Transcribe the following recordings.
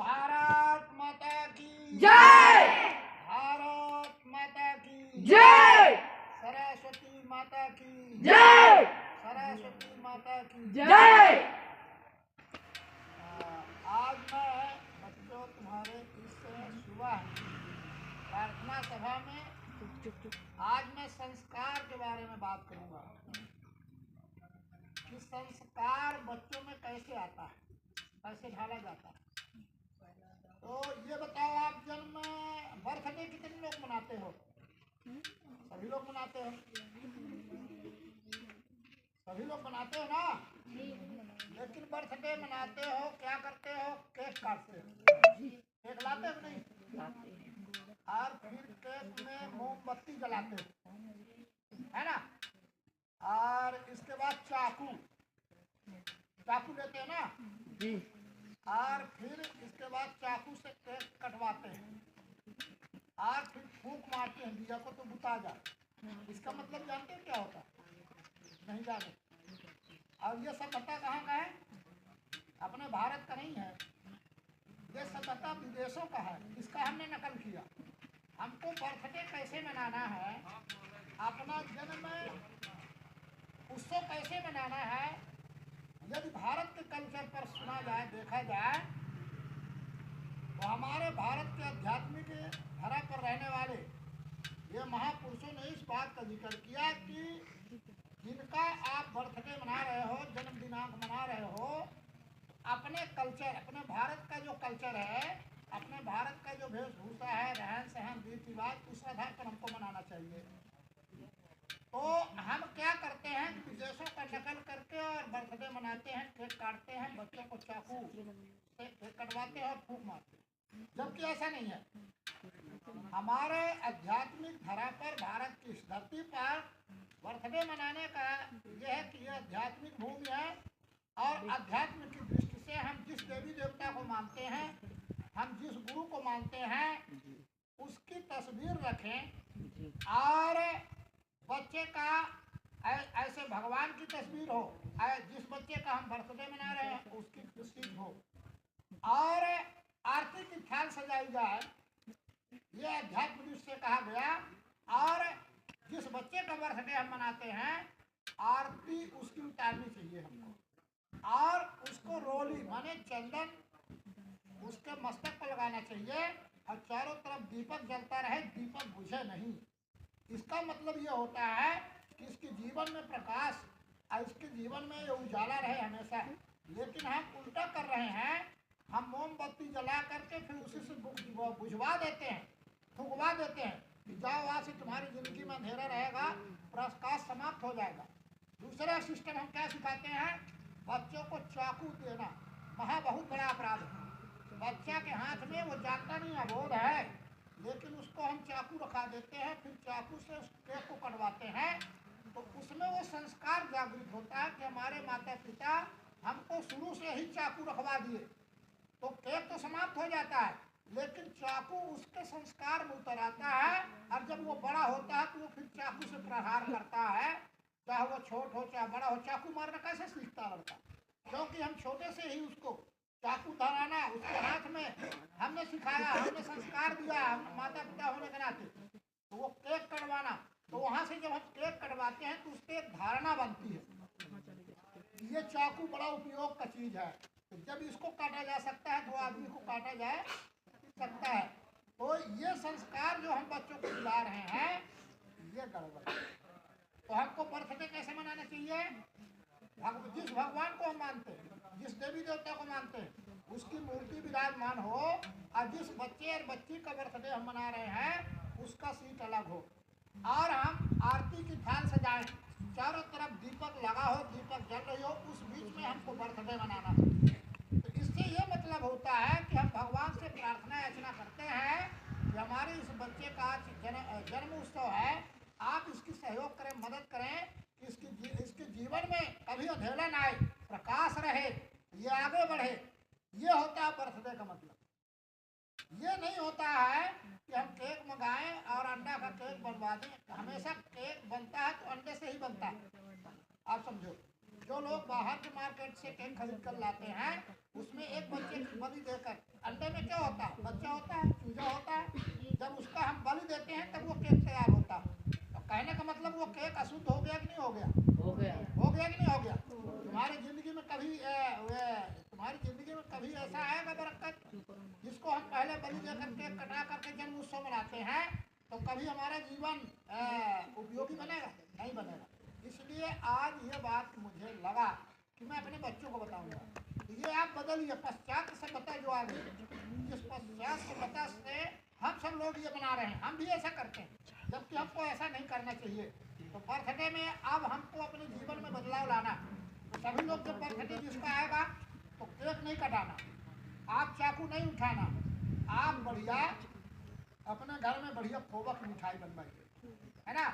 भारत माता की जय। भारत माता की जय। सरस्वती माता की जय। सरस्वती माता की जय। आज मैं बच्चों तुम्हारे इस सुबह प्रार्थना सभा में आज मैं संस्कार के बारे में बात करूंगा कि संस्कार बच्चों में कैसे आता है, कैसे ढाला जाता है। तो ये बताओ, आप जन्म बर्थडे कितने लोग मनाते हो? सभी लोग मनाते हो? सभी लोग मनाते हो ना? लेकिन बर्थडे मनाते हो, क्या करते हो? केक काटते हो, केक लाते हो नहीं? और फिर केक में मोमबत्ती जलाते हो, है ना? और इसके बाद चाकू लेते हैं ना जी। और फिर इसके बाद चाकू से केक कटवाते हैं और फिर फूंक मारते हैं दिया को तो बुता जाए। इसका मतलब जानते हैं क्या होता है? नहीं जाने। और ये सभ्यता कहाँ का है? अपने भारत का नहीं है, ये सभ्यता विदेशों का है। इसका हमने नकल किया। हमको बर्थडे कैसे मनाना है, अपना जन्म उत्सव कैसे मनाना है, यदि भारत के कल्चर पर सुना जाए, देखा जाए, तो हमारे भारत के आध्यात्मिक धरा पर रहने वाले ये महापुरुषों ने इस बात का जिक्र किया कि जिनका आप बर्थडे मना रहे हो, जन्म दिनांक मना रहे हो, अपने कल्चर, अपने भारत का जो कल्चर है, अपने भारत का जो वेशभूषा है, रहन सहन, रीति रिवाज, उस आधार पर हमको मनाना चाहिए। तो हम क्या करते हैं, विदेशों का नकल करके और बर्थडे मनाते हैं, केक काटते हैं, बच्चों को चाकू से केक कटवाते हैं और फूंक मारते हैं, जबकि ऐसा नहीं है। हमारे आध्यात्मिक धरा पर, भारत की इस धरती पर बर्थडे मनाने का यह है कि यह आध्यात्मिक भूमि है और अध्यात्म की दृष्टि से हम जिस देवी देवता को मानते हैं, हम जिस गुरु को मानते हैं, उसकी तस्वीर रखें और बच्चे का ऐसे भगवान की तस्वीर हो, जिस बच्चे का हम बर्थडे मना रहे हैं उसकी तस्वीर हो और आरती की थाल सजाई जाए, ये अध्यात्म दृष्टि से कहा गया। और जिस बच्चे का बर्थडे हम मनाते हैं, आरती उसकी उतारनी चाहिए हमको और उसको रोली माने चंदन उसके मस्तक पर लगाना चाहिए और चारों तरफ दीपक जलता रहे, दीपक बुझे नहीं। इसका मतलब ये होता है कि इसके जीवन में प्रकाश और इसके जीवन में ये उजाला रहे हमेशा। लेकिन हम उल्टा कर रहे हैं, हम मोमबत्ती जला करके फिर उसी से बुझवा देते हैं, फुकवा देते हैं कि जाओ वहाँ से तुम्हारी जिंदगी में अंधेरा रहेगा, प्रकाश समाप्त हो जाएगा। दूसरा सिस्टम हम क्या सिखाते हैं, बच्चों को चाकू देना बहुत बड़ा अपराध है। बच्चा के हाथ में वो जानता नहीं, अबोध है, लेकिन उसको हम चाकू रखा देते हैं, फिर चाकू से उस केक को कटवाते हैं, तो उसमें वो संस्कार जागृत होता है कि हमारे माता पिता हमको शुरू से ही चाकू रखवा दिए। तो केक तो समाप्त हो जाता है, लेकिन चाकू उसके संस्कार में उतर आता है और जब वो बड़ा होता है तो वो फिर चाकू से प्रहार करता है, चाहे वो छोट हो चाहे बड़ा हो। चाकू मारना कैसे सीखता लड़का? क्योंकि हम छोटे से ही उसको चाकू धराना उसके हाथ में हमने सिखाया, हमने संस्कार दिया, हम माता पिता होने के नाते। तो वो केक कटवाना, तो वहाँ से जब हम केक कटवाते हैं तो उससे एक धारणा बनती है, ये चाकू बड़ा उपयोग का चीज है, तो जब इसको काटा जा सकता है तो आदमी को काटा जा सकता है। तो ये संस्कार जो हम बच्चों को दिला रहे हैं, ये गड़बड़। तो हमको बर्थडे कैसे मनाना चाहिए? जिस भगवान को हम मानते हैं, जिस देवी देवता को मानते हैं, उसकी मूर्ति विराजमान हो और जिस बच्चे और बच्ची का बर्थडे हम मना रहे हैं उसका सीट अलग हो और हम आरती की थाल सजाएं, चारों तरफ दीपक लगा हो, दीपक जल रही हो, उस बीच में हमको बर्थडे मनाना। तो इससे ये मतलब होता है कि हम भगवान से प्रार्थना याचना करते हैं कि हमारे इस बच्चे का जन्म उत्सव है, आप इसकी सहयोग करें, मदद करें कि इसके जीवन में कभी अंधेरा ना आए, प्रकाश रहे, ये आगे बढ़े। ये होता है बर्थडे का मतलब। ये नहीं होता है कि हम केक मंगाएं और अंडा का केक बनवा दें। हमेशा केक बनता है तो अंडे से ही बनता है। आप समझो, जो लोग बाहर के मार्केट से केक खरीद कर लाते हैं उसमें एक बच्चे की बलि देकर अंडे में क्या होता है? बच्चा होता है, चूजा होता है। जब उसका हम बलि देते हैं तब वो केक तैयार होता है। तो कहने का मतलब वो केक अशुद्ध हो गया कि नहीं हो गया? हो गया। हो गया कि नहीं हो गया? तुम्हारी जिंदगी में कभी तुम्हारी जिंदगी में कभी ऐसा आएगा बरकत जिसको हम पहले बलि देकर केक कटा करके जन्म उत्सव मनाते हैं तो कभी हमारा जीवन उपयोगी बनेगा? नहीं बनेगा। इसलिए आज ये बात मुझे लगा कि मैं अपने बच्चों को बताऊंगा। ये आप बदलिए पश्चात सभ्यता जो आ गई, जिस पश्चात सभ्यता से हम सब लोग ये बना रहे हैं, हम भी ऐसा करते हैं, जबकि हमको ऐसा नहीं करना चाहिए। तो बर्थडे में अब हमको अपने जीवन में बदलाव लाना। तो सभी लोग जब बर्थडे जिसका आएगा तो केक नहीं कटाना, आप चाकू नहीं उठाना, आप बढ़िया अपने घर में बढ़िया खोवा की मिठाई बनवाइए, है ना?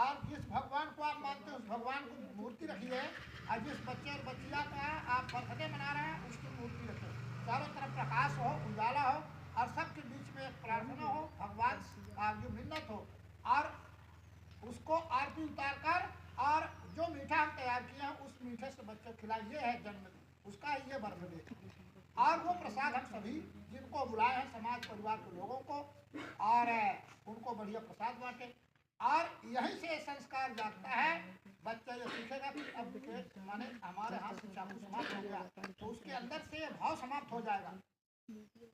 और जिस भगवान को आप मानते हैं उस भगवान को मूर्ति रखिए, और जिस बच्चे और बच्चिया का आप बर्थडे मना रहे हैं उसकी मूर्ति रखिए। चारों तरफ प्रकाश हो, उजाला हो, और सबके बीच में एक प्रार्थना हो, भगवान की मिन्नत हो, और उसको आरती उतार कर और जो मीठा हम तैयार किए हैं उस मीठे से बच्चे खिलाए। ये है जन्मदिन, उसका ये बर्थडे। और वो प्रसाद हम सभी जिनको बुलाए हैं समाज परिवार के लोगों को, और उनको बढ़िया प्रसाद बांटे। और यहीं से संस्कार जागता है, बच्चा ये सीखेगा कि अब केक माने हमारे हाथ से चाकू समाप्त हो गया, तो उसके अंदर से ये भाव समाप्त हो जाएगा।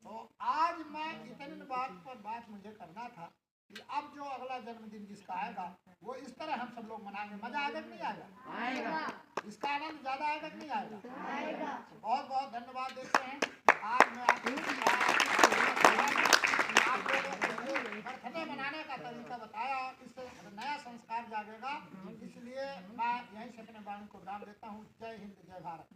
तो आज मैं इतनी बात मुझे करना था कि अब जो अगला जन्मदिन जिसका आएगा वो इस तरह हम सब लोग मनाएंगे। मजा आएगा कि नहीं आएगा? आएगा। इसका आनंद ज्यादा आएगा कि नहीं आएगा? आएगा। बहुत बहुत धन्यवाद देते हैं। आज मैं आप लोगों को बर्थडे मनाने का तरीका बताया, इससे नया संस्कार जागेगा। इसलिए मैं यहीं से अपने वाणी को विराम देता हूँ। जय हिंद, जय भारत।